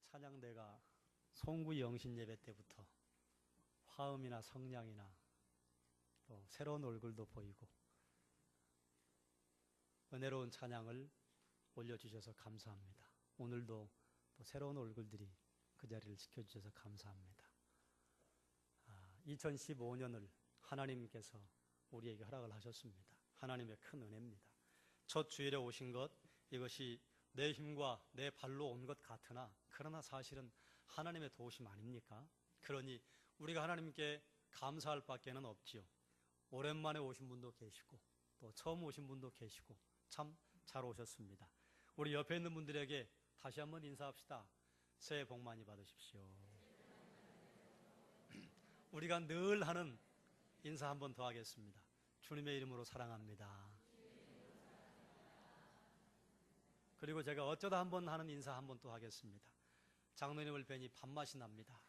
찬양대가 송구 영신 예배 때부터 화음이나 성량이나 또 새로운 얼굴도 보이고 은혜로운 찬양을 올려주셔서 감사합니다. 오늘도 또 새로운 얼굴들이 그 자리를 지켜주셔서 감사합니다. 2015년을 하나님께서 우리에게 허락을 하셨습니다. 하나님의 큰 은혜입니다. 첫 주일에 오신 것, 이것이 내 힘과 내 발로 온 것 같으나 그러나 사실은 하나님의 도우심 아닙니까? 그러니 우리가 하나님께 감사할 밖에는 없지요. 오랜만에 오신 분도 계시고 또 처음 오신 분도 계시고 참 잘 오셨습니다. 우리 옆에 있는 분들에게 다시 한번 인사합시다. 새해 복 많이 받으십시오. 우리가 늘 하는 인사 한번 더 하겠습니다. 주님의 이름으로 사랑합니다. 그리고 제가 어쩌다 한번 하는 인사 한번 또 하겠습니다. 장로님을 뵈니 밥맛이 납니다.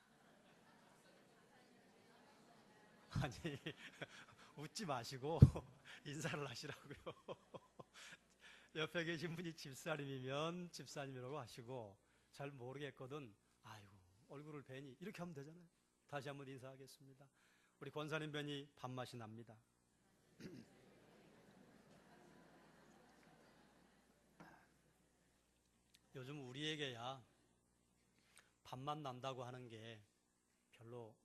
아니, 웃지 마시고 인사를 하시라고요. 옆에 계신 분이 집사님이면 집사님이라고 하시고, 잘 모르겠거든 아이고 얼굴을 뵈니 이렇게 하면 되잖아요. 다시 한번 인사하겠습니다. 우리 권사님 뵈니 밥맛이 납니다. 요즘 우리에게야 밥맛 난다고 하는 게 별로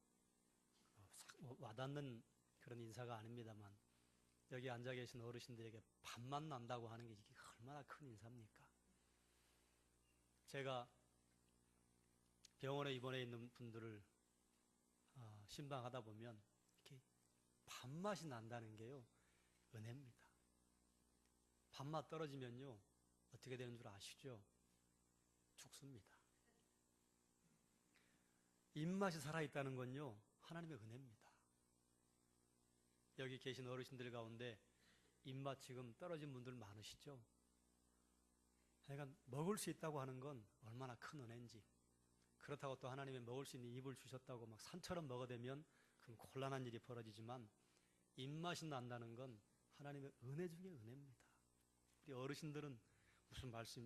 와닿는 그런 인사가 아닙니다만, 여기 앉아 계신 어르신들에게 밥맛 난다고 하는 게 이게 얼마나 큰 인사입니까? 제가 병원에 입원해 있는 분들을 신방하다 보면 이렇게 밥맛이 난다는 게요, 은혜입니다. 밥맛 떨어지면요 어떻게 되는 줄 아시죠? 죽습니다. 입맛이 살아있다는 건요 하나님의 은혜입니다. 여기 계신 어르신들 가운데 입맛 지금 떨어진 분들 많으시죠? 그러니까 먹을 수 있다고 하는 건 얼마나 큰 은혜인지, 그렇다고 또 하나님의 먹을 수 있는 입을 주셨다고 막 산처럼 먹어대면 그럼 곤란한 일이 벌어지지만, 입맛이 난다는 건 하나님의 은혜 중에 은혜입니다. 우리 어르신들은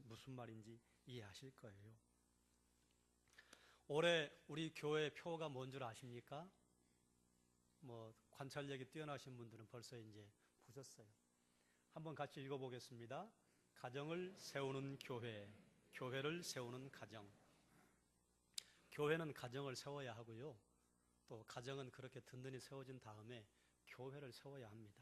무슨 말인지 이해하실 거예요. 올해 우리 교회 표가 뭔 줄 아십니까? 관찰력이 뛰어나신 분들은 벌써 이제 보셨어요. 한번 같이 읽어보겠습니다. 가정을 세우는 교회, 교회를 세우는 가정. 교회는 가정을 세워야 하고요, 또 가정은 그렇게 든든히 세워진 다음에 교회를 세워야 합니다.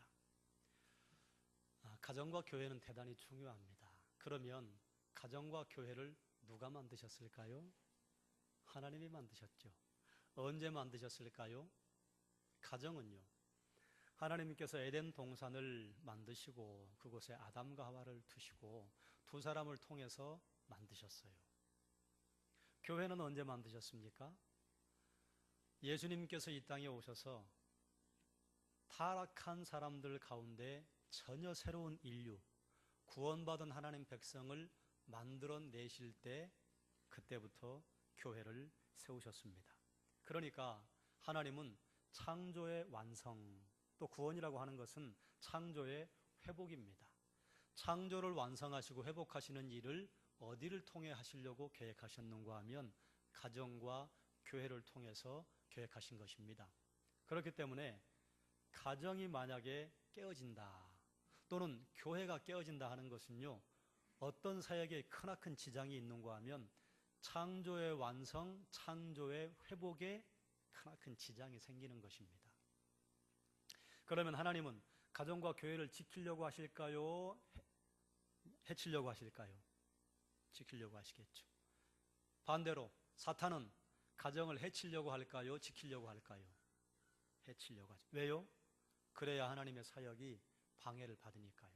가정과 교회는 대단히 중요합니다. 그러면 가정과 교회를 누가 만드셨을까요? 하나님이 만드셨죠. 언제 만드셨을까요? 가정은요, 하나님께서 에덴 동산을 만드시고 그곳에 아담과 하와를 두시고 두 사람을 통해서 만드셨어요. 교회는 언제 만드셨습니까? 예수님께서 이 땅에 오셔서 타락한 사람들 가운데 전혀 새로운 인류, 구원받은 하나님 백성을 만들어내실 때, 그때부터 교회를 세우셨습니다. 그러니까 하나님은 창조의 완성, 또 구원이라고 하는 것은 창조의 회복입니다. 창조를 완성하시고 회복하시는 일을 어디를 통해 하시려고 계획하셨는가 하면 가정과 교회를 통해서 계획하신 것입니다. 그렇기 때문에 가정이 만약에 깨어진다, 또는 교회가 깨어진다 하는 것은요, 어떤 사역에 크나큰 지장이 있는가 하면 창조의 완성, 창조의 회복에 크나큰 지장이 생기는 것입니다. 그러면 하나님은 가정과 교회를 지키려고 하실까요? 해치려고 하실까요? 지키려고 하시겠죠. 반대로 사탄은 가정을 해치려고 할까요? 지키려고 할까요? 해치려고 하죠. 왜요? 그래야 하나님의 사역이 방해를 받으니까요.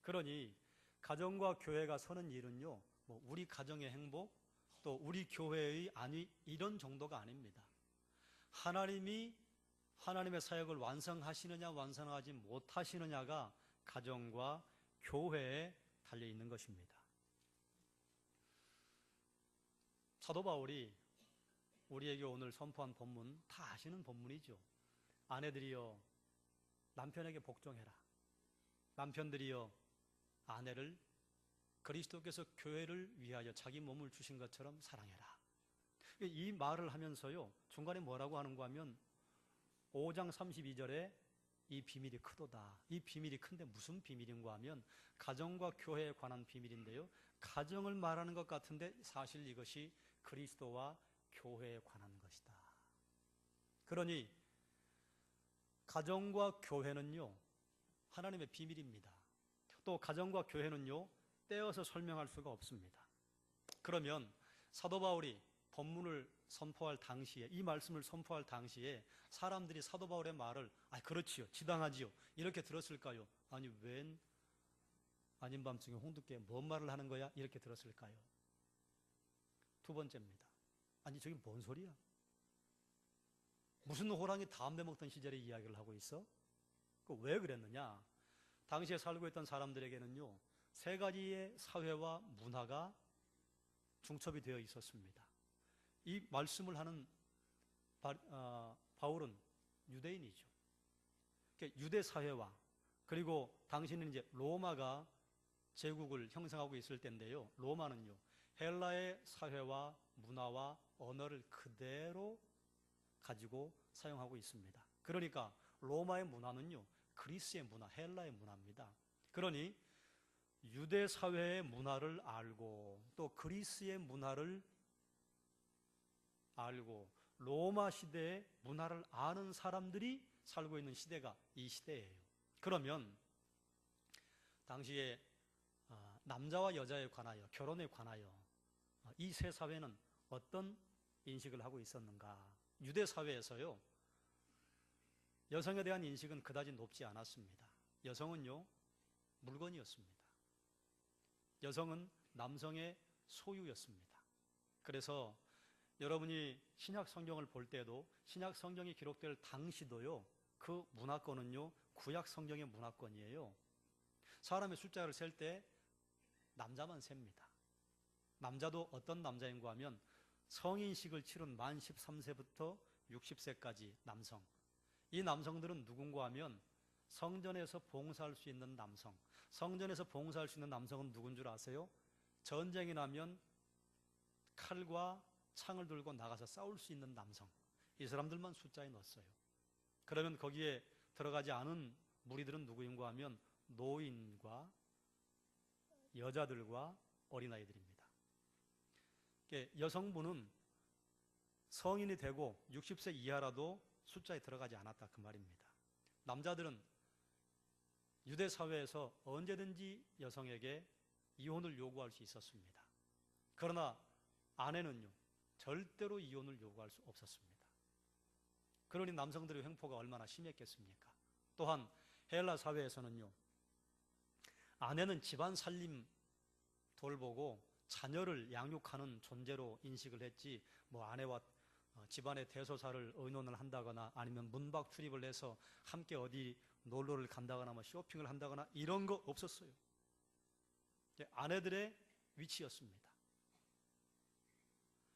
그러니 가정과 교회가 서는 일은요, 우리 가정의 행복, 또 우리 교회의 이런 정도가 아닙니다. 하나님이 하나님의 사역을 완성하시느냐 완성하지 못하시느냐가 가정과 교회에 달려있는 것입니다. 사도 바울이 우리에게 오늘 선포한 본문, 다 아시는 본문이죠. 아내들이여 남편에게 복종해라. 남편들이여 아내를 그리스도께서 교회를 위하여 자기 몸을 주신 것처럼 사랑해라. 이 말을 하면서요, 중간에 뭐라고 하는가 하면 5장 32절에 이 비밀이 크도다. 이 비밀이 큰데 무슨 비밀인가 하면 가정과 교회에 관한 비밀인데요. 가정을 말하는 것 같은데 사실 이것이 그리스도와 교회에 관한 것이다. 그러니 가정과 교회는요, 하나님의 비밀입니다. 또 가정과 교회는요, 떼어서 설명할 수가 없습니다. 그러면 사도 바울이 본문을 선포할 당시에, 이 말씀을 선포할 당시에 사람들이 사도 바울의 말을 그렇지요, 지당하지요 이렇게 들었을까요? 아니, 웬 아닌 밤중에 홍두깨 뭔 말을 하는 거야? 이렇게 들었을까요? 두 번째입니다. 아니, 저게 뭔 소리야? 무슨 호랑이 담배 먹던 시절의 이야기를 하고 있어? 왜 그랬느냐? 당시에 살고 있던 사람들에게는요, 세 가지의 사회와 문화가 중첩이 되어 있었습니다. 이 말씀을 하는 바울은 유대인이죠. 유대 사회와, 그리고 당시는 이제 로마가 제국을 형성하고 있을 때인데요, 로마는요, 헬라의 사회와 문화와 언어를 그대로 가지고 사용하고 있습니다. 그러니까 로마의 문화는요, 그리스의 문화, 헬라의 문화입니다. 그러니 유대 사회의 문화를 알고 또 그리스의 문화를 알고 로마 시대의 문화를 아는 사람들이 살고 있는 시대가 이 시대예요. 그러면 당시에 남자와 여자에 관하여, 결혼에 관하여 이 세 사회는 어떤 인식을 하고 있었는가? 유대 사회에서요, 여성에 대한 인식은 그다지 높지 않았습니다. 여성은요, 물건이었습니다. 여성은 남성의 소유였습니다. 그래서 여러분이 신약 성경을 볼 때도 신약 성경이 기록될 당시도요, 그 문화권은요, 구약 성경의 문화권이에요. 사람의 숫자를 셀 때 남자만 셉니다. 남자도 어떤 남자인가 하면 성인식을 치른 만 13세부터 60세까지 남성. 이 남성들은 누군가 하면 성전에서 봉사할 수 있는 남성. 성전에서 봉사할 수 있는 남성은 누군 줄 아세요? 전쟁이 나면 칼과 창을 들고 나가서 싸울 수 있는 남성. 이 사람들만 숫자에 넣었어요. 그러면 거기에 들어가지 않은 무리들은 누구인가 하면 노인과 여자들과 어린아이들입니다. 여성분은 성인이 되고 60세 이하라도 숫자에 들어가지 않았다, 그 말입니다. 남자들은 유대 사회에서 언제든지 여성에게 이혼을 요구할 수 있었습니다. 그러나 아내는요, 절대로 이혼을 요구할 수 없었습니다. 그러니 남성들의 횡포가 얼마나 심했겠습니까? 또한 헬라 사회에서는요, 아내는 집안 살림 돌보고 자녀를 양육하는 존재로 인식을 했지, 아내와 집안의 대소사를 의논을 한다거나 아니면 문박 출입을 해서 함께 어디 놀러를 간다거나 쇼핑을 한다거나 이런 거 없었어요. 아내들의 위치였습니다.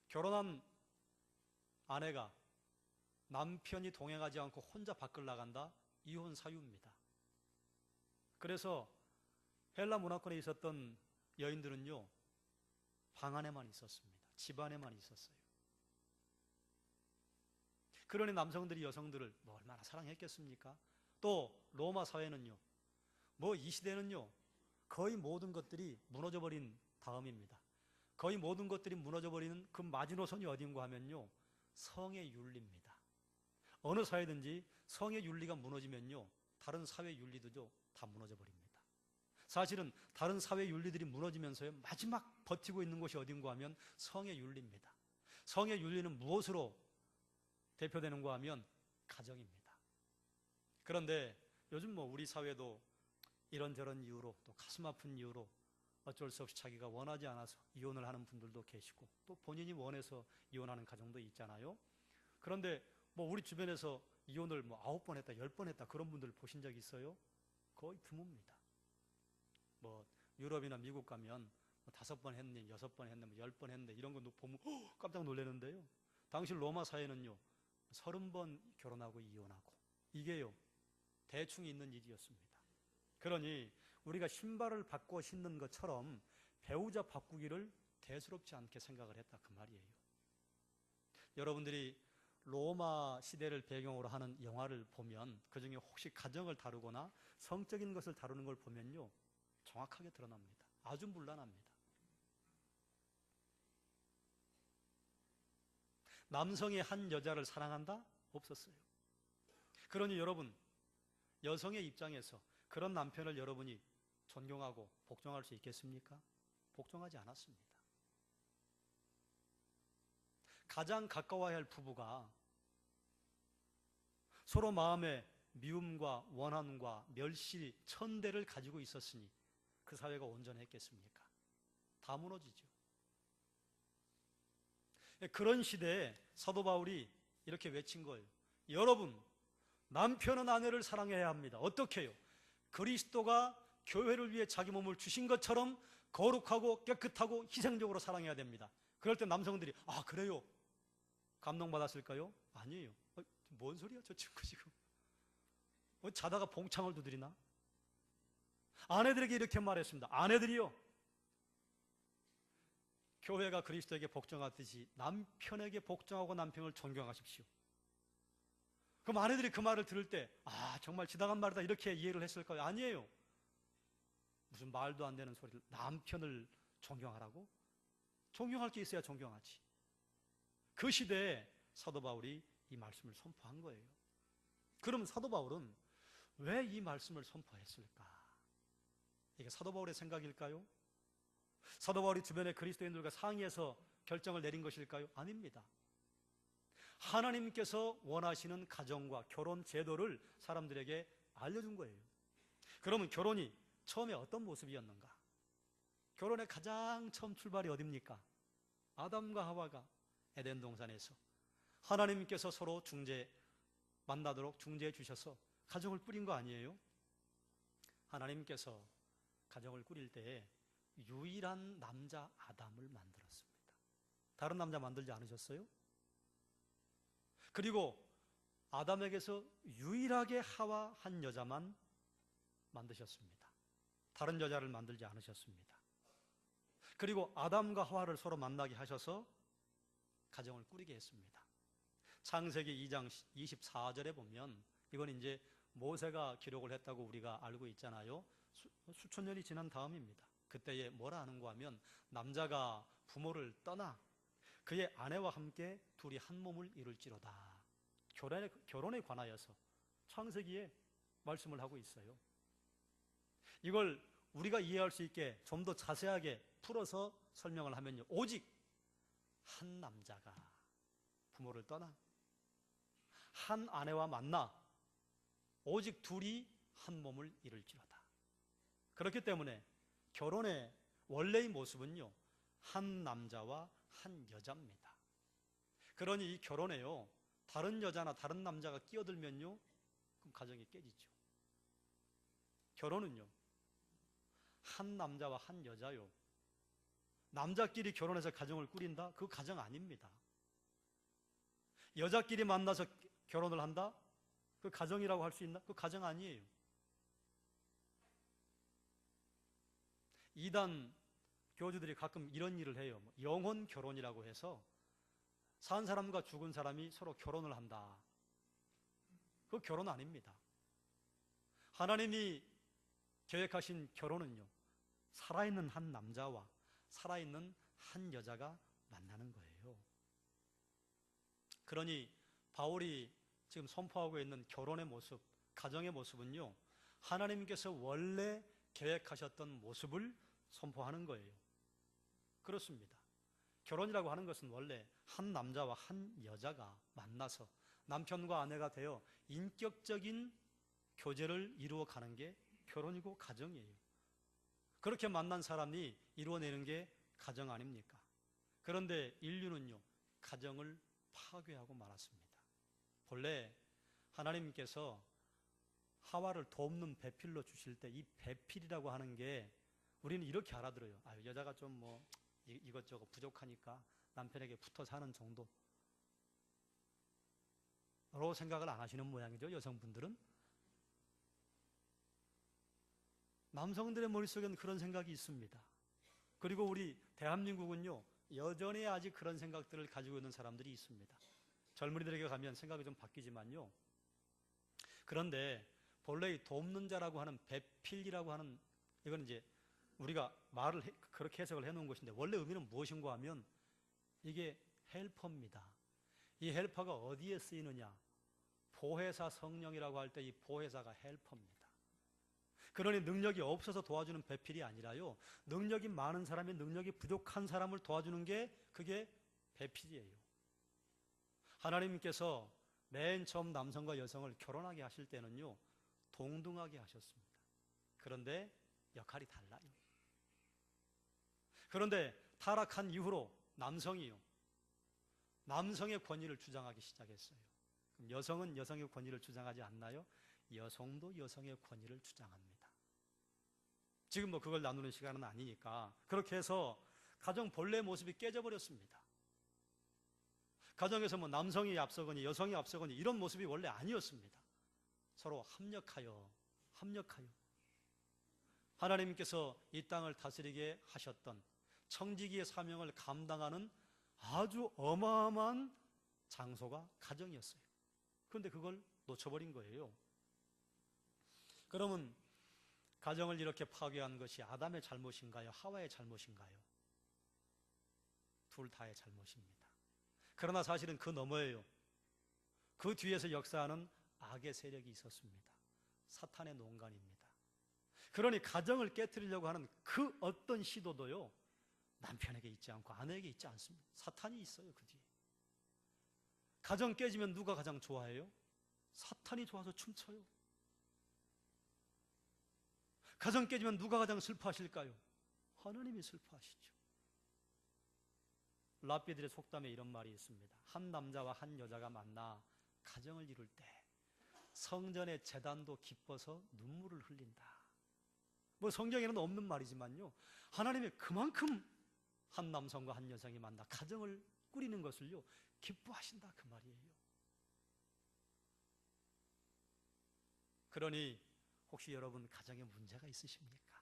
결혼한 아내가 남편이 동행하지 않고 혼자 밖을 나간다? 이혼 사유입니다. 그래서 헬라 문화권에 있었던 여인들은요, 방 안에만 있었습니다. 집 안에만 있었어요. 그러니 남성들이 여성들을 얼마나 사랑했겠습니까? 또 로마 사회는요, 이 시대는요, 거의 모든 것들이 무너져버린 다음입니다. 거의 모든 것들이 무너져버리는 그 마지노선이 어딘가 하면요, 성의 윤리입니다. 어느 사회든지 성의 윤리가 무너지면요, 다른 사회 윤리도 다 무너져버립니다. 사실은 다른 사회 윤리들이 무너지면서요, 마지막 버티고 있는 곳이 어딘가 하면 성의 윤리입니다. 성의 윤리는 무엇으로 대표되는가 하면 가정입니다. 그런데 요즘 우리 사회도 이런저런 이유로, 또 가슴 아픈 이유로 어쩔 수 없이 자기가 원하지 않아서 이혼을 하는 분들도 계시고, 또 본인이 원해서 이혼하는 가정도 있잖아요. 그런데 우리 주변에서 이혼을 9번 했다, 10번 했다 그런 분들 보신 적 있어요? 거의 드뭅니다. 유럽이나 미국 가면 5번 했네, 6번 했네, 10번 했네 이런 거 보면 깜짝 놀라는데요. 당시 로마 사회는요, 30번 결혼하고 이혼하고, 이게요, 대충 있는 일이었습니다. 그러니 우리가 신발을 바꿔 신는 것처럼 배우자 바꾸기를 대수롭지 않게 생각을 했다, 그 말이에요. 여러분들이 로마 시대를 배경으로 하는 영화를 보면 그중에 혹시 가정을 다루거나 성적인 것을 다루는 걸 보면요, 정확하게 드러납니다. 아주 문란합니다. 남성이 한 여자를 사랑한다? 없었어요. 그러니 여러분, 여성의 입장에서 그런 남편을 여러분이 존경하고 복종할 수 있겠습니까? 복종하지 않았습니다. 가장 가까워야 할 부부가 서로 마음에 미움과 원한과 멸시, 천대를 가지고 있었으니 그 사회가 온전했겠습니까? 다 무너지죠. 그런 시대에 사도 바울이 이렇게 외친 거예요. 여러분, 남편은 아내를 사랑해야 합니다. 어떻게 해요? 그리스도가 교회를 위해 자기 몸을 주신 것처럼 거룩하고 깨끗하고 희생적으로 사랑해야 됩니다. 그럴 때 남성들이 아 그래요? 감동받았을까요? 아니에요. 뭔 소리야 저 친구 지금. 자다가 봉창을 두드리나? 아내들에게 이렇게 말했습니다. 아내들이요, 교회가 그리스도에게 복종하듯이 남편에게 복종하고 남편을 존경하십시오. 그럼 아내들이 그 말을 들을 때 아 정말 지나간 말이다 이렇게 이해를 했을까요? 아니에요. 무슨 말도 안 되는 소리를, 남편을 존경하라고? 존경할 게 있어야 존경하지. 그 시대에 사도 바울이 이 말씀을 선포한 거예요. 그럼 사도 바울은 왜 이 말씀을 선포했을까? 이게 사도 바울의 생각일까요? 사도 바울이 주변의 그리스도인들과 상의해서 결정을 내린 것일까요? 아닙니다. 하나님께서 원하시는 가정과 결혼 제도를 사람들에게 알려준 거예요. 그러면 결혼이 처음에 어떤 모습이었는가? 결혼의 가장 처음 출발이 어딥니까? 아담과 하와가 에덴 동산에서 하나님께서 서로 만나도록 중재해 주셔서 가정을 꾸린 거 아니에요? 하나님께서 가정을 꾸릴 때에 유일한 남자 아담을 만들었습니다. 다른 남자 만들지 않으셨어요? 그리고 아담에게서 유일하게 하와 한 여자만 만드셨습니다. 다른 여자를 만들지 않으셨습니다. 그리고 아담과 하와를 서로 만나게 하셔서 가정을 꾸리게 했습니다. 창세기 2장 24절에 보면, 이건 이제 모세가 기록을 했다고 우리가 알고 있잖아요. 수천 년이 지난 다음입니다. 그때에 뭐라 하는가 하면 남자가 부모를 떠나 그의 아내와 함께 둘이 한 몸을 이룰지로다. 결혼에 관하여서 창세기에 말씀을 하고 있어요. 이걸 우리가 이해할 수 있게 좀 더 자세하게 풀어서 설명을 하면요, 오직 한 남자가 부모를 떠나 한 아내와 만나 오직 둘이 한 몸을 이룰지로다. 그렇기 때문에 결혼의 원래의 모습은요, 한 남자와 한 여자입니다. 그러니 이 결혼에요, 다른 여자나 다른 남자가 끼어들면요, 그럼 가정이 깨지죠. 결혼은요, 한 남자와 한 여자요, 남자끼리 결혼해서 가정을 꾸린다? 그 가정 아닙니다. 여자끼리 만나서 결혼을 한다? 그 가정이라고 할 수 있나? 그 가정 아니에요. 이단 교주들이 가끔 이런 일을 해요. 영혼 결혼이라고 해서 산 사람과 죽은 사람이 서로 결혼을 한다. 그 결혼 아닙니다. 하나님이 계획하신 결혼은요, 살아있는 한 남자와 살아있는 한 여자가 만나는 거예요. 그러니 바울이 지금 선포하고 있는 결혼의 모습, 가정의 모습은요, 하나님께서 원래 계획하셨던 모습을 선포하는 거예요. 그렇습니다. 결혼이라고 하는 것은 원래 한 남자와 한 여자가 만나서 남편과 아내가 되어 인격적인 교제를 이루어가는 게 결혼이고 가정이에요. 그렇게 만난 사람이 이루어내는 게 가정 아닙니까? 그런데 인류는요, 가정을 파괴하고 말았습니다. 본래 하나님께서 하와를 돕는 배필로 주실 때 이 배필이라고 하는 게 우리는 이렇게 알아들어요. 여자가 좀 이것저것 부족하니까 남편에게 붙어 사는 정도로 생각을 안 하시는 모양이죠, 여성분들은. 남성들의 머릿속에는 그런 생각이 있습니다. 그리고 우리 대한민국은요, 여전히 아직 그런 생각들을 가지고 있는 사람들이 있습니다. 젊은이들에게 가면 생각이 좀 바뀌지만요. 그런데 본래 이 돕는 자라고 하는 배필이라고 하는, 이건 이제 우리가 그렇게 해석을 해놓은 것인데, 원래 의미는 무엇인가 하면 이게 헬퍼입니다. 이 헬퍼가 어디에 쓰이느냐? 보혜사 성령이라고 할 때 이 보혜사가 헬퍼입니다. 그러니 능력이 없어서 도와주는 배필이 아니라요, 능력이 많은 사람이 능력이 부족한 사람을 도와주는 게 그게 배필이에요. 하나님께서 맨 처음 남성과 여성을 결혼하게 하실 때는요, 동등하게 하셨습니다. 그런데 역할이 달라요. 그런데 타락한 이후로 남성이요, 남성의 권위를 주장하기 시작했어요. 그럼 여성은 여성의 권위를 주장하지 않나요? 여성도 여성의 권위를 주장합니다. 지금 뭐 그걸 나누는 시간은 아니니까 그렇게 해서 가정 본래 모습이 깨져버렸습니다. 가정에서 뭐 남성이 앞서거니 여성이 앞서거니 이런 모습이 원래 아니었습니다. 서로 합력하여 하나님께서 이 땅을 다스리게 하셨던 청지기의 사명을 감당하는 아주 어마어마한 장소가 가정이었어요. 그런데 그걸 놓쳐버린 거예요. 그러면 가정을 이렇게 파괴한 것이 아담의 잘못인가요? 하와의 잘못인가요? 둘 다의 잘못입니다. 그러나 사실은 그 너머에요, 그 뒤에서 역사하는 악의 세력이 있었습니다. 사탄의 농간입니다. 그러니 가정을 깨트리려고 하는 그 어떤 시도도요, 남편에게 있지 않고 아내에게 있지 않습니다. 사탄이 있어요, 그 뒤에. 가정 깨지면 누가 가장 좋아해요? 사탄이 좋아서 춤춰요. 가정 깨지면 누가 가장 슬퍼하실까요? 하나님이 슬퍼하시죠. 랍비들의 속담에 이런 말이 있습니다. 한 남자와 한 여자가 만나 가정을 이룰 때 성전의 제단도 기뻐서 눈물을 흘린다. 뭐 성경에는 없는 말이지만요, 하나님이 그만큼 한 남성과 한 여성이 만나 가정을 꾸리는 것을요 기뻐하신다, 그 말이에요. 그러니 혹시 여러분 가정에 문제가 있으십니까?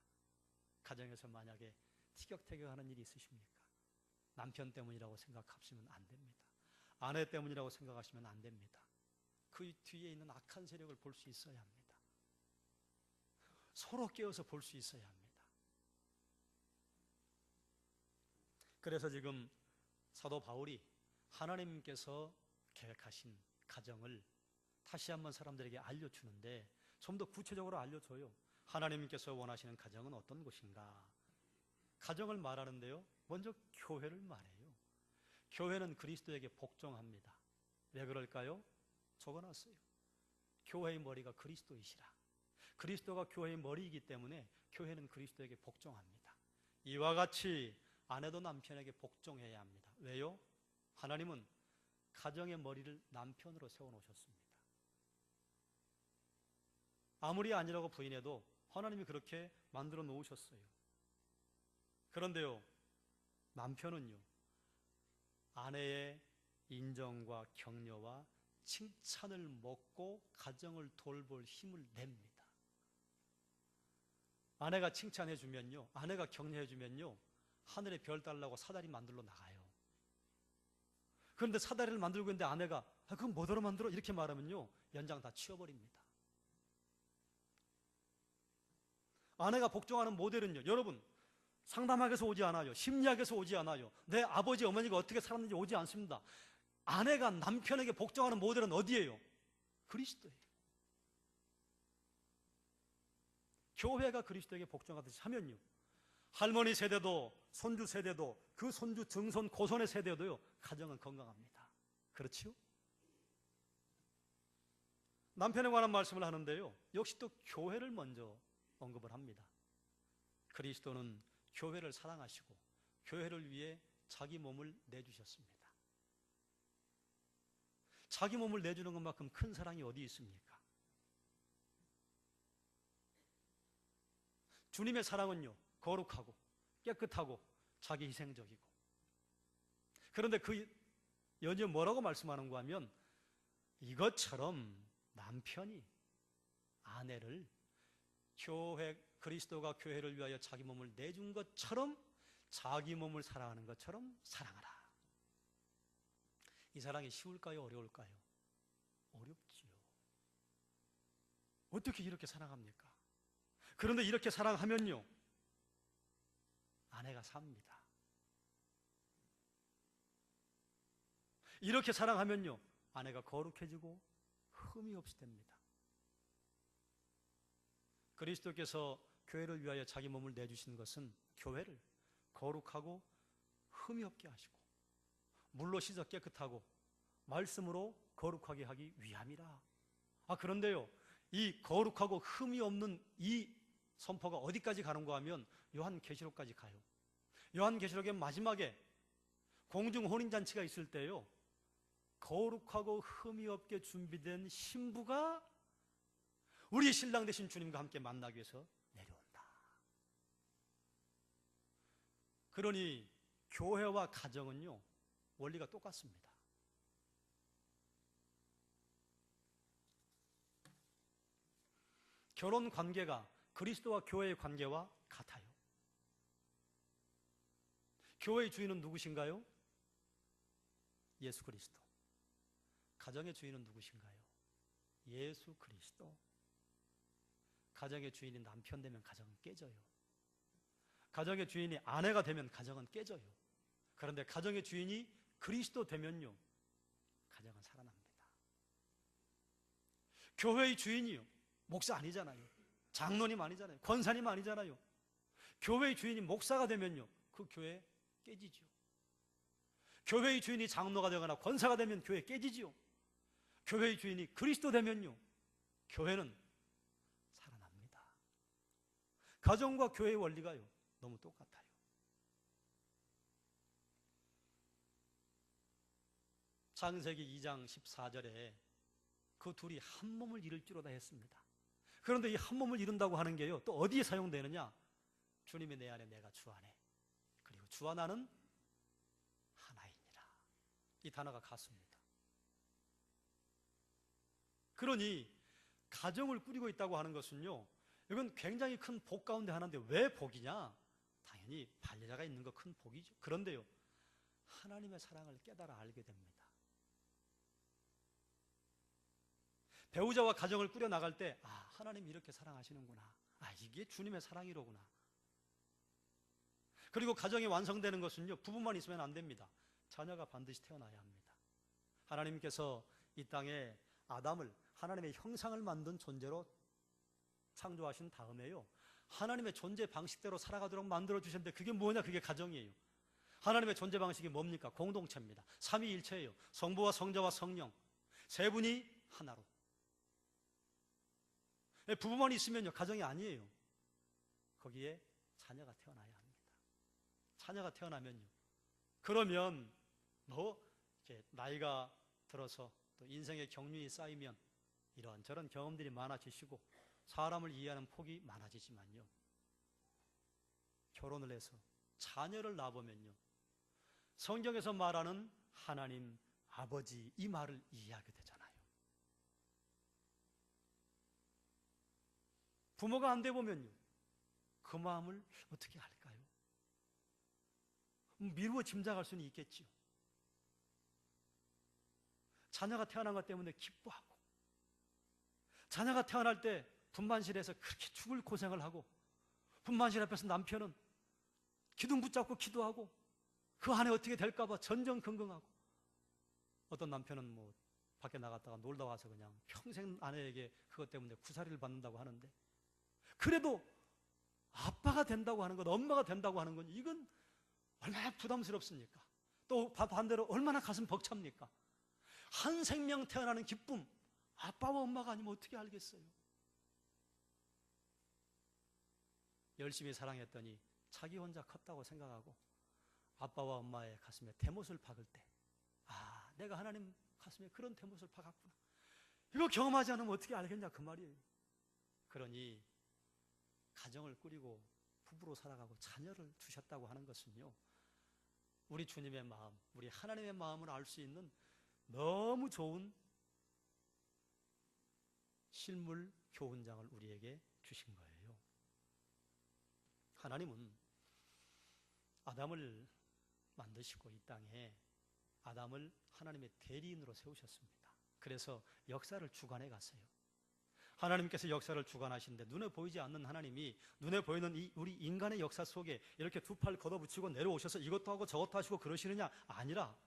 가정에서 만약에 티격태격하는 일이 있으십니까? 남편 때문이라고 생각하시면 안 됩니다. 아내 때문이라고 생각하시면 안 됩니다. 그 뒤에 있는 악한 세력을 볼 수 있어야 합니다. 서로 깨어서 볼 수 있어야 합니다. 그래서 지금 사도 바울이 하나님께서 계획하신 가정을 다시 한번 사람들에게 알려주는데 좀 더 구체적으로 알려줘요. 하나님께서 원하시는 가정은 어떤 것인가? 가정을 말하는데요, 먼저 교회를 말해요. 교회는 그리스도에게 복종합니다. 왜 그럴까요? 적어놨어요. 교회의 머리가 그리스도이시라. 그리스도가 교회의 머리이기 때문에 교회는 그리스도에게 복종합니다. 이와 같이 아내도 남편에게 복종해야 합니다. 왜요? 하나님은 가정의 머리를 남편으로 세워놓으셨습니다. 아무리 아니라고 부인해도 하나님이 그렇게 만들어 놓으셨어요. 그런데요, 남편은요, 아내의 인정과 격려와 칭찬을 먹고 가정을 돌볼 힘을 냅니다. 아내가 칭찬해주면요, 아내가 격려해주면요, 하늘에 별 달라고 사다리 만들러 나가요. 그런데 사다리를 만들고 있는데 아내가 그건 뭐더러 만들어? 이렇게 말하면요, 연장 다 치워버립니다. 아내가 복종하는 모델은요, 여러분, 상담학에서 오지 않아요. 심리학에서 오지 않아요. 내 아버지 어머니가 어떻게 살았는지 오지 않습니다. 아내가 남편에게 복종하는 모델은 어디예요? 그리스도예요. 교회가 그리스도에게 복종하듯이 하면요, 할머니 세대도 손주 세대도 그 손주 증손 고손의 세대도요, 가정은 건강합니다. 그렇지요? 남편에 관한 말씀을 하는데요, 역시 또 교회를 먼저 언급을 합니다. 그리스도는 교회를 사랑하시고 교회를 위해 자기 몸을 내주셨습니다. 자기 몸을 내주는 것만큼 큰 사랑이 어디 있습니까? 주님의 사랑은요, 거룩하고 깨끗하고 자기 희생적이고, 그런데 그 연이어 뭐라고 말씀하는가 하면 이것처럼 남편이 아내를 그리스도가 교회를 위하여 자기 몸을 내준 것처럼 자기 몸을 사랑하는 것처럼 사랑하라. 이 사랑이 쉬울까요? 어려울까요? 어렵지요. 어떻게 이렇게 사랑합니까? 그런데 이렇게 사랑하면요, 아내가 삽니다. 이렇게 사랑하면요, 아내가 거룩해지고 흠이 없이 됩니다. 그리스도께서 교회를 위하여 자기 몸을 내주신 것은 교회를 거룩하고 흠이 없게 하시고 물로 씻어 깨끗하고 말씀으로 거룩하게 하기 위함이라. 그런데요, 이 거룩하고 흠이 없는 이 선포가 어디까지 가는가 하면 요한계시록까지 가요. 요한계시록의 마지막에 공중 혼인잔치가 있을 때요, 거룩하고 흠이 없게 준비된 신부가 우리 신랑 되신 주님과 함께 만나기 위해서 내려온다. 그러니 교회와 가정은요, 원리가 똑같습니다. 결혼 관계가 그리스도와 교회의 관계와 같아요. 교회의 주인은 누구신가요? 예수 그리스도. 가정의 주인은 누구신가요? 예수 그리스도. 가정의 주인이 남편 되면 가정은 깨져요. 가정의 주인이 아내가 되면 가정은 깨져요. 그런데 가정의 주인이 그리스도 되면요, 가정은 살아납니다. 교회의 주인이요, 목사 아니잖아요. 장로님 아니잖아요. 권사님 아니잖아요. 교회의 주인이 목사가 되면요, 그 교회 깨지죠. 교회의 주인이 장로가 되거나 권사가 되면 교회 깨지죠. 교회의 주인이 그리스도 되면요, 교회는 살아납니다. 가정과 교회의 원리가요, 너무 똑같아요. 창세기 2장 14절에 그 둘이 한 몸을 이룰지로다 했습니다. 그런데 이 한 몸을 이룬다고 하는 게요, 또 어디에 사용되느냐? 주님이 내 안에, 내가 주 안에, 그리고 주와 나는 하나이니라. 이 단어가 같습니다. 그러니 가정을 꾸리고 있다고 하는 것은요, 이건 굉장히 큰 복 가운데 하나인데, 왜 복이냐? 당연히 반려자가 있는 거 큰 복이죠. 그런데요, 하나님의 사랑을 깨달아 알게 됩니다. 배우자와 가정을 꾸려나갈 때, 하나님이 이렇게 사랑하시는구나. 이게 주님의 사랑이로구나. 그리고 가정이 완성되는 것은요, 부부만 있으면 안 됩니다. 자녀가 반드시 태어나야 합니다. 하나님께서 이 땅에 아담을 하나님의 형상을 만든 존재로 창조하신 다음에요, 하나님의 존재 방식대로 살아가도록 만들어주셨는데, 그게 뭐냐? 그게 가정이에요. 하나님의 존재 방식이 뭡니까? 공동체입니다. 삼위일체예요. 성부와 성자와 성령 세 분이 하나로. 부부만 있으면요, 가정이 아니에요. 거기에 자녀가 태어나야 합니다. 자녀가 태어나면요, 그러면 이렇게 나이가 들어서 또 인생의 경륜이 쌓이면 이런저런 경험들이 많아지시고 사람을 이해하는 폭이 많아지지만요, 결혼을 해서 자녀를 낳아보면요, 성경에서 말하는 하나님 아버지, 이 말을 이해하게 되잖아요. 부모가 안 돼 보면요, 그 마음을 어떻게 알까요? 미루어 짐작할 수는 있겠지요. 자녀가 태어난 것 때문에 기뻐하고, 자녀가 태어날 때 분만실에서 그렇게 죽을 고생을 하고, 분만실 앞에서 남편은 기둥 붙잡고 기도하고, 그 안에 어떻게 될까 봐 전전긍긍하고, 어떤 남편은 밖에 나갔다가 놀다 와서 그냥 평생 아내에게 그것 때문에 구사리를 받는다고 하는데, 그래도 아빠가 된다고 하는 것, 엄마가 된다고 하는 건, 이건 얼마나 부담스럽습니까? 또 반대로 얼마나 가슴 벅찹니까? 한 생명 태어나는 기쁨, 아빠와 엄마가 아니면 어떻게 알겠어요? 열심히 사랑했더니 자기 혼자 컸다고 생각하고 아빠와 엄마의 가슴에 대못을 박을 때, 내가 하나님 가슴에 그런 대못을 박았구나. 이거 경험하지 않으면 어떻게 알겠냐, 그 말이에요. 그러니 가정을 꾸리고 부부로 살아가고 자녀를 주셨다고 하는 것은요, 우리 주님의 마음, 우리 하나님의 마음을 알 수 있는 너무 좋은 실물 교훈장을 우리에게 주신 거예요. 하나님은 아담을 만드시고 이 땅에 아담을 하나님의 대리인으로 세우셨습니다. 그래서 역사를 주관해 갔어요. 하나님께서 역사를 주관하시는데 눈에 보이지 않는 하나님이 눈에 보이는 우리 인간의 역사 속에 이렇게 두 팔 걷어붙이고 내려오셔서 이것도 하고 저것도 하시고 그러시느냐? 아니라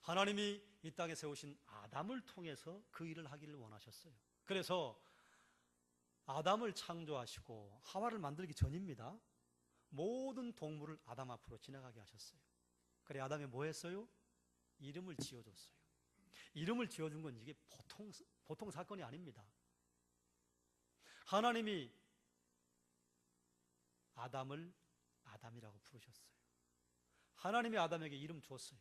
하나님이 이 땅에 세우신 아담을 통해서 그 일을 하기를 원하셨어요. 그래서 아담을 창조하시고 하와를 만들기 전입니다. 모든 동물을 아담 앞으로 지나가게 하셨어요. 그래 아담이 뭐 했어요? 이름을 지어줬어요. 이름을 지어준 건 이게 보통 사건이 아닙니다. 하나님이 아담을 아담이라고 부르셨어요. 하나님이 아담에게 이름 줬어요.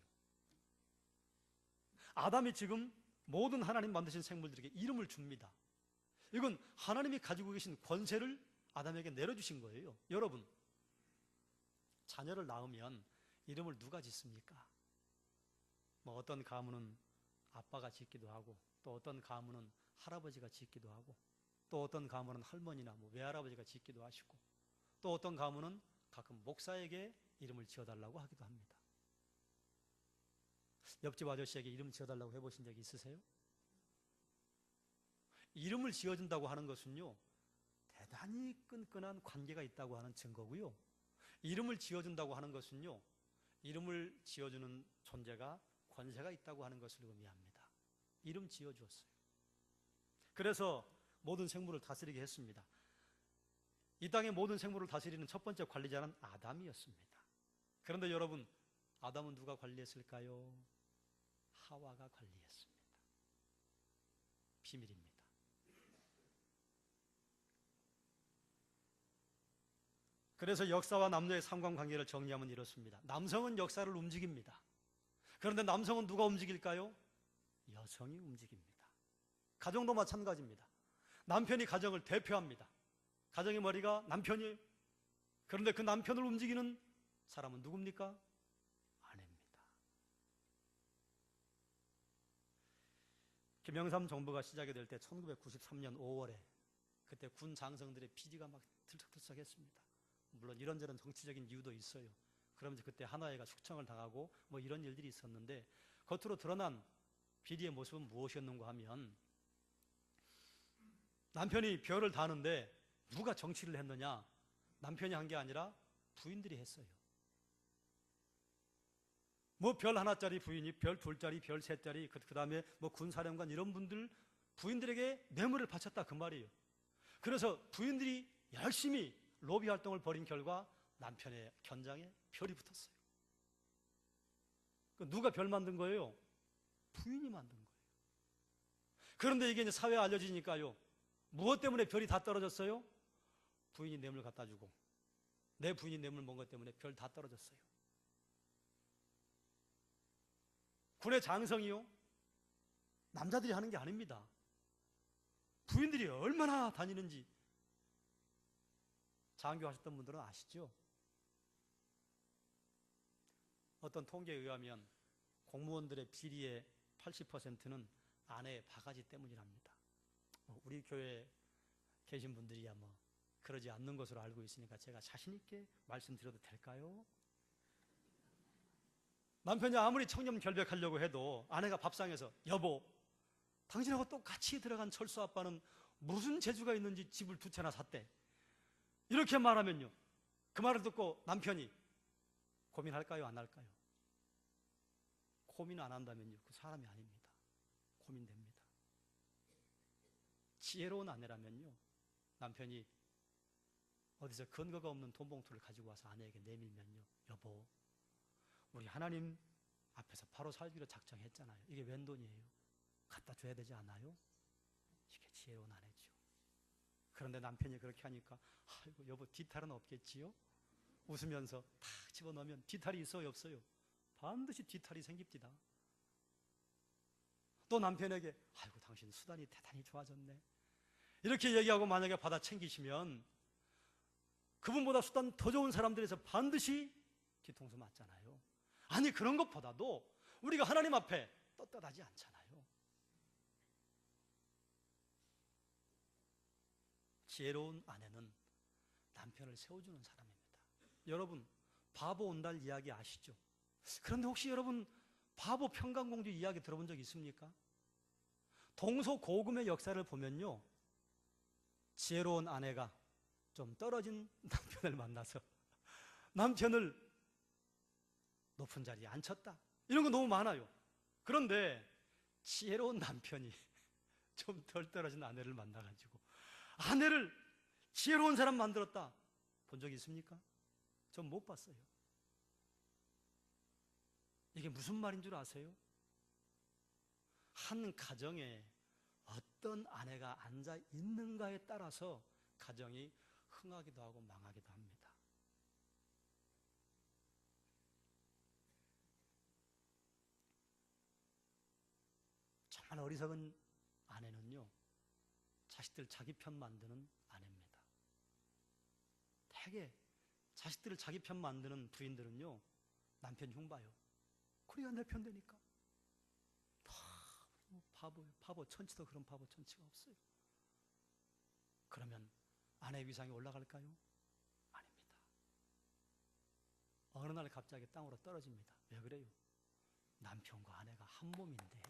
아담이 지금 모든 하나님 만드신 생물들에게 이름을 줍니다. 이건 하나님이 가지고 계신 권세를 아담에게 내려주신 거예요. 여러분, 자녀를 낳으면 이름을 누가 짓습니까? 뭐 어떤 가문은 아빠가 짓기도 하고, 또 어떤 가문은 할아버지가 짓기도 하고, 또 어떤 가문은 할머니나 뭐 외할아버지가 짓기도 하시고, 또 어떤 가문은 가끔 목사에게 이름을 지어달라고 하기도 합니다. 옆집 아저씨에게 이름 지어달라고 해보신 적이 있으세요? 이름을 지어준다고 하는 것은요, 대단히 끈끈한 관계가 있다고 하는 증거고요. 이름을 지어준다고 하는 것은요, 이름을 지어주는 존재가 권세가 있다고 하는 것을 의미합니다. 이름 지어주었어요. 그래서 모든 생물을 다스리게 했습니다. 이 땅의 모든 생물을 다스리는 첫 번째 관리자는 아담이었습니다. 그런데 여러분, 아담은 누가 관리했을까요? 하와가 관리했습니다. 비밀입니다. 그래서 역사와 남녀의 상관관계를 정리하면 이렇습니다. 남성은 역사를 움직입니다. 그런데 남성은 누가 움직일까요? 여성이 움직입니다. 가정도 마찬가지입니다. 남편이 가정을 대표합니다. 가정의 머리가 남편이에요. 그런데 그 남편을 움직이는 사람은 누굽니까? 아내입니다. 김영삼 정부가 시작이 될 때 1993년 5월에 그때 군 장성들의 피지가 막 들썩들썩했습니다. 물론 이런저런 정치적인 이유도 있어요. 그러면서 그때 한화회가 숙청을 당하고 뭐 이런 일들이 있었는데, 겉으로 드러난 비리의 모습은 무엇이었는가 하면, 남편이 별을 다는데 누가 정치를 했느냐? 남편이 한 게 아니라 부인들이 했어요. 뭐 별 하나짜리 부인이 별 둘짜리, 별 셋짜리, 그 다음에 뭐 군사령관 이런 분들 부인들에게 뇌물을 바쳤다 그 말이에요. 그래서 부인들이 열심히 로비 활동을 벌인 결과 남편의 견장에 별이 붙었어요. 누가 별 만든 거예요? 부인이 만든 거예요. 그런데 이게 이제 사회에 알려지니까요, 무엇 때문에 별이 다 떨어졌어요? 부인이 뇌물 갖다 주고, 내 부인이 뇌물 먹은 것 때문에 별 다 떨어졌어요. 군의 장성이요, 남자들이 하는 게 아닙니다. 부인들이 얼마나 다니는지 장교하셨던 분들은 아시죠? 어떤 통계에 의하면 공무원들의 비리의 80%는 아내의 바가지 때문이랍니다. 우리 교회에 계신 분들이야 뭐 그러지 않는 것으로 알고 있으니까 제가 자신 있게 말씀드려도 될까요? 남편이 아무리 청렴 결백하려고 해도 아내가 밥상에서 여보, 당신하고 똑같이 들어간 철수 아빠는 무슨 재주가 있는지 집을 2채나 샀대, 이렇게 말하면요, 그 말을 듣고 남편이 고민할까요? 안 할까요? 고민 안 한다면요, 그 사람이 아닙니다. 고민됩니다. 지혜로운 아내라면요, 남편이 어디서 근거가 없는 돈 봉투를 가지고 와서 아내에게 내밀면요, 여보, 우리 하나님 앞에서 바로 살기로 작정했잖아요. 이게 웬 돈이에요? 갖다 줘야 되지 않아요? 이게 지혜로운 아내죠. 그런데 남편이 그렇게 하니까 아이고 여보, 뒤탈은 없겠지요? 웃으면서 탁 집어넣으면 뒤탈이 있어요, 없어요? 반드시 뒤탈이 생깁니다. 또 남편에게 아이고 당신 수단이 대단히 좋아졌네, 이렇게 얘기하고 만약에 받아 챙기시면 그분보다 수단 더 좋은 사람들에서 반드시 뒤통수 맞잖아요. 아니 그런 것보다도 우리가 하나님 앞에 떳떳하지 않잖아요. 지혜로운 아내는 남편을 세워주는 사람입니다. 여러분, 바보 온달 이야기 아시죠? 그런데 혹시 여러분 바보 평강공주 이야기 들어본 적 있습니까? 동서고금의 역사를 보면요, 지혜로운 아내가 좀 떨어진 남편을 만나서 남편을 높은 자리에 앉혔다, 이런 거 너무 많아요. 그런데 지혜로운 남편이 좀 덜 떨어진 아내를 만나가지고 아내를 지혜로운 사람 만들었다, 본 적 있습니까? 전 못 봤어요. 이게 무슨 말인 줄 아세요? 한 가정에 어떤 아내가 앉아 있는가에 따라서 가정이 흥하기도 하고 망하기도 합니다. 정말 어리석은 아내는요, 자식들 자기 편 만드는 아내입니다. 대개 자식들을 자기 편 만드는 부인들은요, 남편 흉봐요. 그래야 내 편 되니까. 바보예요. 바보 천치도 그런 바보 천치가 없어요. 그러면 아내의 위상이 올라갈까요? 아닙니다. 어느 날 갑자기 땅으로 떨어집니다. 왜 그래요? 남편과 아내가 한 몸인데,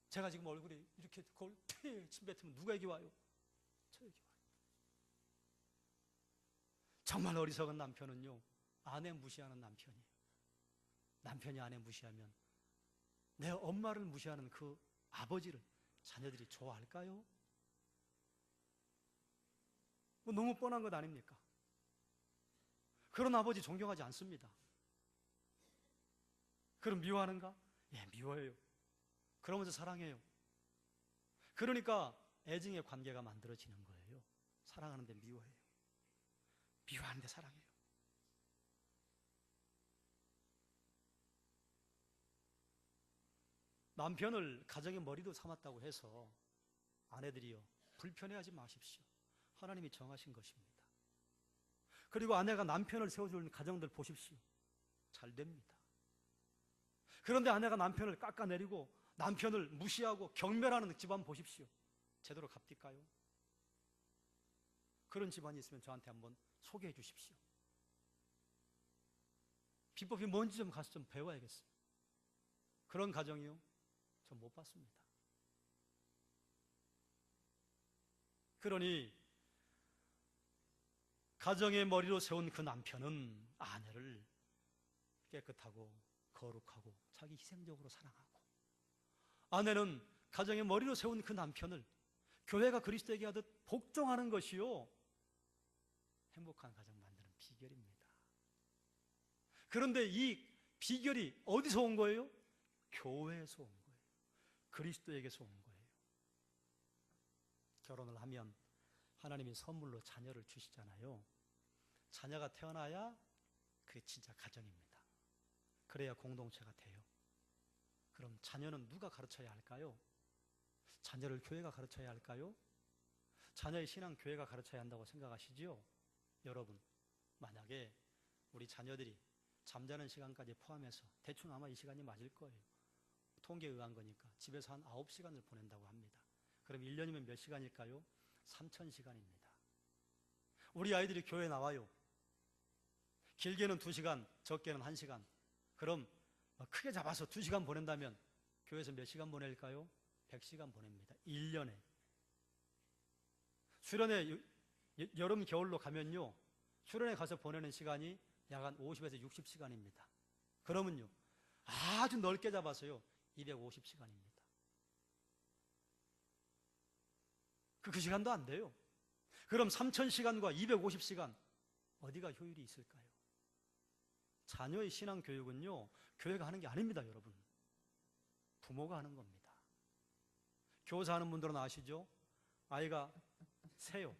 제가 지금 얼굴이 이렇게 그걸 침 뱉으면 누구에게 와요? 저에게 와요. 정말 어리석은 남편은요, 아내 무시하는 남편이에요. 남편이 아내 무시하면 내 엄마를 무시하는 그 아버지를 자녀들이 좋아할까요? 너무 뻔한 것 아닙니까? 그런 아버지 존경하지 않습니다. 그럼 미워하는가? 예, 미워해요. 그러면서 사랑해요. 그러니까 애증의 관계가 만들어지는 거예요. 사랑하는데 미워해요. 미워하는데 사랑해요. 남편을 가정의 머리로 삼았다고 해서 아내들이요, 불편해하지 마십시오. 하나님이 정하신 것입니다. 그리고 아내가 남편을 세워주는 가정들 보십시오. 잘 됩니다. 그런데 아내가 남편을 깎아내리고 남편을 무시하고 경멸하는 집안 보십시오. 제대로 갚딜까요? 그런 집안이 있으면 저한테 한번 소개해 주십시오. 비법이 뭔지 좀 가서 좀 배워야겠어요. 그런 가정이요, 전 못 봤습니다. 그러니 가정의 머리로 세운 그 남편은 아내를 깨끗하고 거룩하고 자기 희생적으로 사랑하고, 아내는 가정의 머리로 세운 그 남편을 교회가 그리스도에게 하듯 복종하는 것이요, 행복한 가정 만드는 비결입니다. 그런데 이 비결이 어디서 온 거예요? 교회에서 온 거예요. 그리스도에게서 온 거예요. 결혼을 하면 하나님이 선물로 자녀를 주시잖아요. 자녀가 태어나야 그게 진짜 가정입니다. 그래야 공동체가 돼요. 그럼 자녀는 누가 가르쳐야 할까요? 자녀를 교회가 가르쳐야 할까요? 자녀의 신앙 교회가 가르쳐야 한다고 생각하시지요? 여러분, 만약에 우리 자녀들이 잠자는 시간까지 포함해서 대충 아마 이 시간이 맞을 거예요. 통계에 의한 거니까 집에서 한 9시간을 보낸다고 합니다. 그럼 1년이면 몇 시간일까요? 3000시간입니다. 우리 아이들이 교회에 나와요. 길게는 2시간, 적게는 1시간. 그럼 크게 잡아서 2시간 보낸다면 교회에서 몇 시간 보낼까요? 100시간 보냅니다. 1년에. 수련회 여름, 겨울로 가면요, 수련회 가서 보내는 시간이 약 한 50에서 60시간입니다. 그러면요, 아주 넓게 잡아서요, 250시간입니다. 그 시간도 안 돼요. 그럼 3000시간과 250시간, 어디가 효율이 있을까요? 자녀의 신앙 교육은요, 교회가 하는 게 아닙니다, 여러분. 부모가 하는 겁니다. 교사하는 분들은 아시죠? 아이가 세요.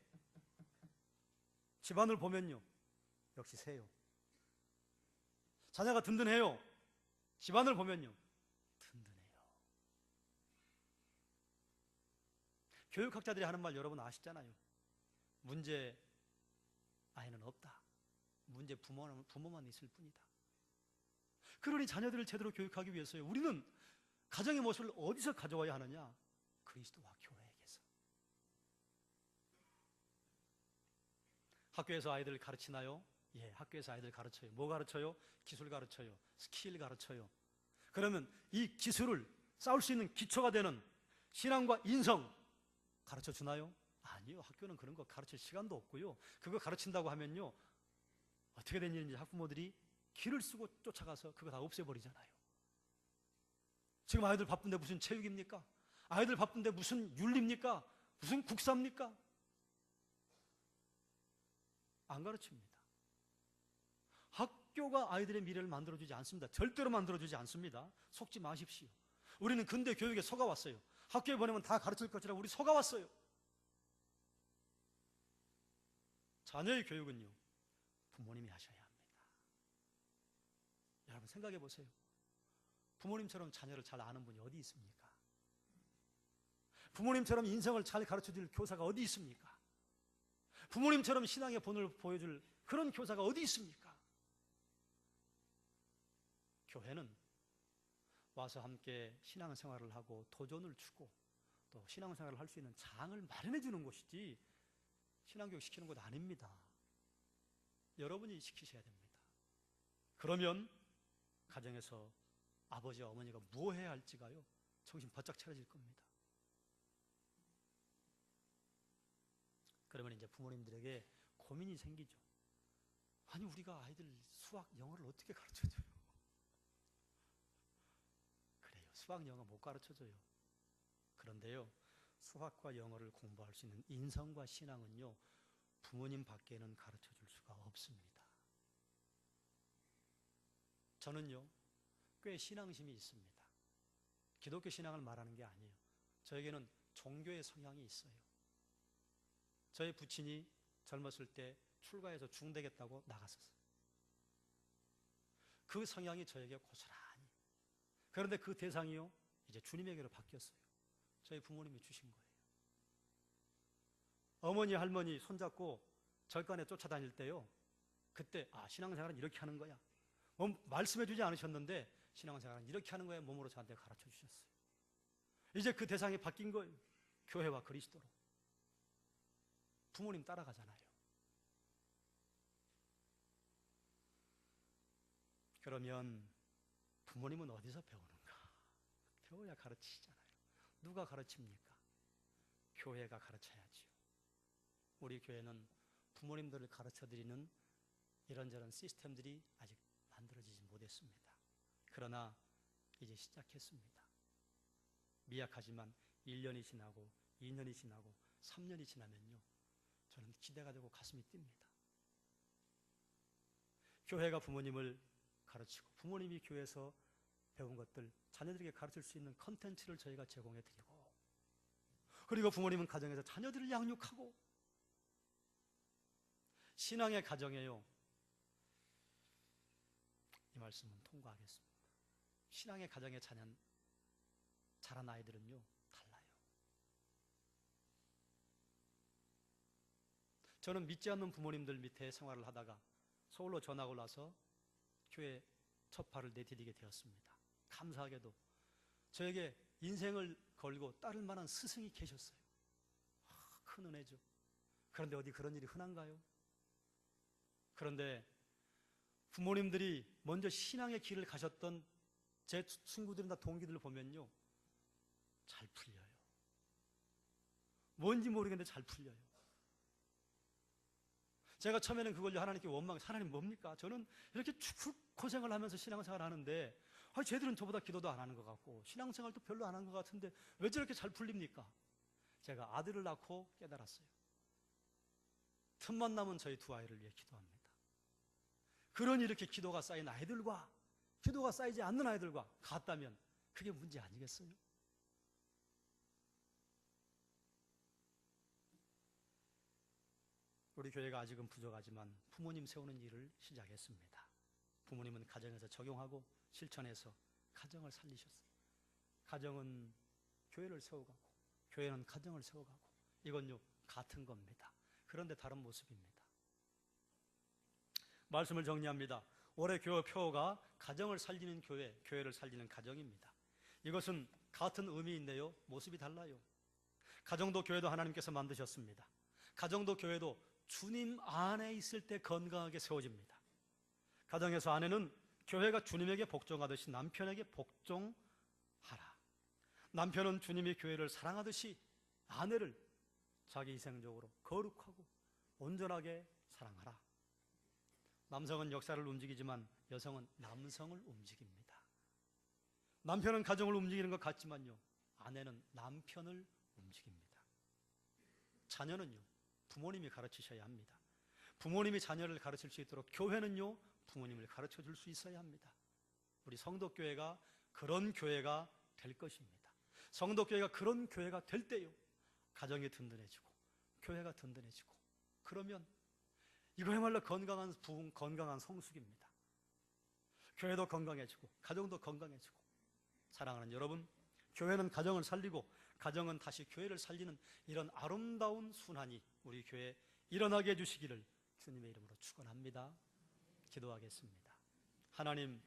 집안을 보면요, 역시 세요. 자녀가 든든해요. 집안을 보면요, 든든해요. 교육학자들이 하는 말 여러분 아시잖아요. 문제 아이는 없다. 문제 부모만 있을 뿐이다. 그러니 자녀들을 제대로 교육하기 위해서요, 우리는 가정의 모습을 어디서 가져와야 하느냐? 그리스도와 교회에게서. 학교에서 아이들을 가르치나요? 예, 학교에서 아이들 가르쳐요. 뭐 가르쳐요? 기술 가르쳐요. 스킬 가르쳐요. 그러면 이 기술을 쌓을 수 있는 기초가 되는 신앙과 인성 가르쳐 주나요? 아니요. 학교는 그런 거 가르칠 시간도 없고요. 그거 가르친다고 하면요, 어떻게 된 일인지 학부모들이 기를 쓰고 쫓아가서 그거 다 없애버리잖아요. 지금 아이들 바쁜데 무슨 체육입니까? 아이들 바쁜데 무슨 윤리입니까? 무슨 국사입니까? 안 가르칩니다. 학교가 아이들의 미래를 만들어주지 않습니다. 절대로 만들어주지 않습니다. 속지 마십시오. 우리는 근대 교육에 속아왔어요. 학교에 보내면 다 가르칠 것이라고 우리 속아왔어요. 자녀의 교육은요, 부모님이 하셔야 합니다. 여러분 생각해 보세요. 부모님처럼 자녀를 잘 아는 분이 어디 있습니까? 부모님처럼 인성을 잘 가르쳐줄 교사가 어디 있습니까? 부모님처럼 신앙의 본을 보여줄 그런 교사가 어디 있습니까? 교회는 와서 함께 신앙생활을 하고 도전을 주고 또 신앙생활을 할 수 있는 장을 마련해 주는 곳이지 신앙교육 시키는 곳 아닙니다. 여러분이 시키셔야 됩니다. 그러면 가정에서 아버지와 어머니가 무엇 해야 할지가요, 정신 바짝 차려질 겁니다. 그러면 이제 부모님들에게 고민이 생기죠. 아니, 우리가 아이들 수학, 영어를 어떻게 가르쳐줘요? 그래요. 수학, 영어 못 가르쳐줘요. 그런데요, 수학과 영어를 공부할 수 있는 인성과 신앙은요, 부모님 밖에는 가르쳐줄 수가 없습니다. 저는요, 꽤 신앙심이 있습니다. 기독교 신앙을 말하는 게 아니에요. 저에게는 종교의 성향이 있어요. 저의 부친이 젊었을 때 출가해서 중되겠다고 나갔었어요. 그 성향이 저에게 고스란히. 그런데 그 대상이요, 이제 주님에게로 바뀌었어요. 저희 부모님이 주신 거예요. 어머니, 할머니 손잡고 절간에 쫓아다닐 때요, 그때 신앙생활은 이렇게 하는 거야. 말씀해 주지 않으셨는데 신앙생활은 이렇게 하는 거야 몸으로 저한테 가르쳐 주셨어요. 이제 그 대상이 바뀐 거예요. 교회와 그리스도로. 부모님 따라가잖아요. 그러면 부모님은 어디서 배우는가? 배워야 가르치잖아요. 누가 가르칩니까? 교회가 가르쳐야지요. 우리 교회는 부모님들을 가르쳐드리는 이런저런 시스템들이 아직 만들어지지 못했습니다. 그러나 이제 시작했습니다. 미약하지만 1년이 지나고 2년이 지나고 3년이 지나면요, 저는 기대가 되고 가슴이 뜁니다. 교회가 부모님을 가르치고 부모님이 교회에서 배운 것들 자녀들에게 가르칠 수 있는 컨텐츠를 저희가 제공해 드리고, 그리고 부모님은 가정에서 자녀들을 양육하고, 신앙의 가정에요, 이 말씀은 통과하겠습니다. 신앙의 가정에 자란 아이들은요, 달라요. 저는 믿지 않는 부모님들 밑에 생활을 하다가 서울로 전학을 와서 교회 첫 발을 내디디게 되었습니다. 감사하게도 저에게 인생을 걸고 따를 만한 스승이 계셨어요. 큰 은혜죠. 그런데 어디 그런 일이 흔한가요? 그런데 부모님들이 먼저 신앙의 길을 가셨던 제 친구들이나 동기들을 보면요, 잘 풀려요. 뭔지 모르겠는데 잘 풀려요. 제가 처음에는 그걸로 하나님께 원망해서, 하나님 뭡니까? 저는 이렇게 고생을 하면서 신앙생활 하는데 쟤들은 저보다 기도도 안 하는 것 같고 신앙생활도 별로 안 한 것 같은데 왜 저렇게 잘 풀립니까? 제가 아들을 낳고 깨달았어요. 틈만 나면 저희 두 아이를 위해 기도합니다. 그러니 이렇게 기도가 쌓인 아이들과 기도가 쌓이지 않는 아이들과 같다면 그게 문제 아니겠어요? 우리 교회가 아직은 부족하지만 부모님 세우는 일을 시작했습니다. 부모님은 가정에서 적용하고 실천해서 가정을 살리셨어요. 가정은 교회를 세워가고 교회는 가정을 세워가고, 이건요 같은 겁니다. 그런데 다른 모습입니다. 말씀을 정리합니다. 올해 교회 표어가 가정을 살리는 교회, 교회를 살리는 가정입니다. 이것은 같은 의미인데요, 모습이 달라요. 가정도 교회도 하나님께서 만드셨습니다. 가정도 교회도 주님 안에 있을 때 건강하게 세워집니다. 가정에서 아내는 교회가 주님에게 복종하듯이 남편에게 복종하라. 남편은 주님이 교회를 사랑하듯이 아내를 자기 희생적으로 거룩하고 온전하게 사랑하라. 남성은 역사를 움직이지만 여성은 남성을 움직입니다. 남편은 가정을 움직이는 것 같지만요, 아내는 남편을 움직입니다. 자녀는요, 부모님이 가르치셔야 합니다. 부모님이 자녀를 가르칠 수 있도록 교회는요, 부모님을 가르쳐 줄 수 있어야 합니다. 우리 성도교회가 그런 교회가 될 것입니다. 성도교회가 그런 교회가 될 때요, 가정이 든든해지고 교회가 든든해지고, 그러면 이거야말로 건강한 부흥, 건강한 성숙입니다. 교회도 건강해지고 가정도 건강해지고. 사랑하는 여러분, 교회는 가정을 살리고 가정은 다시 교회를 살리는 이런 아름다운 순환이 우리 교회에 일어나게 해주시기를 주님의 이름으로 축원합니다. 기도하겠습니다. 하나님,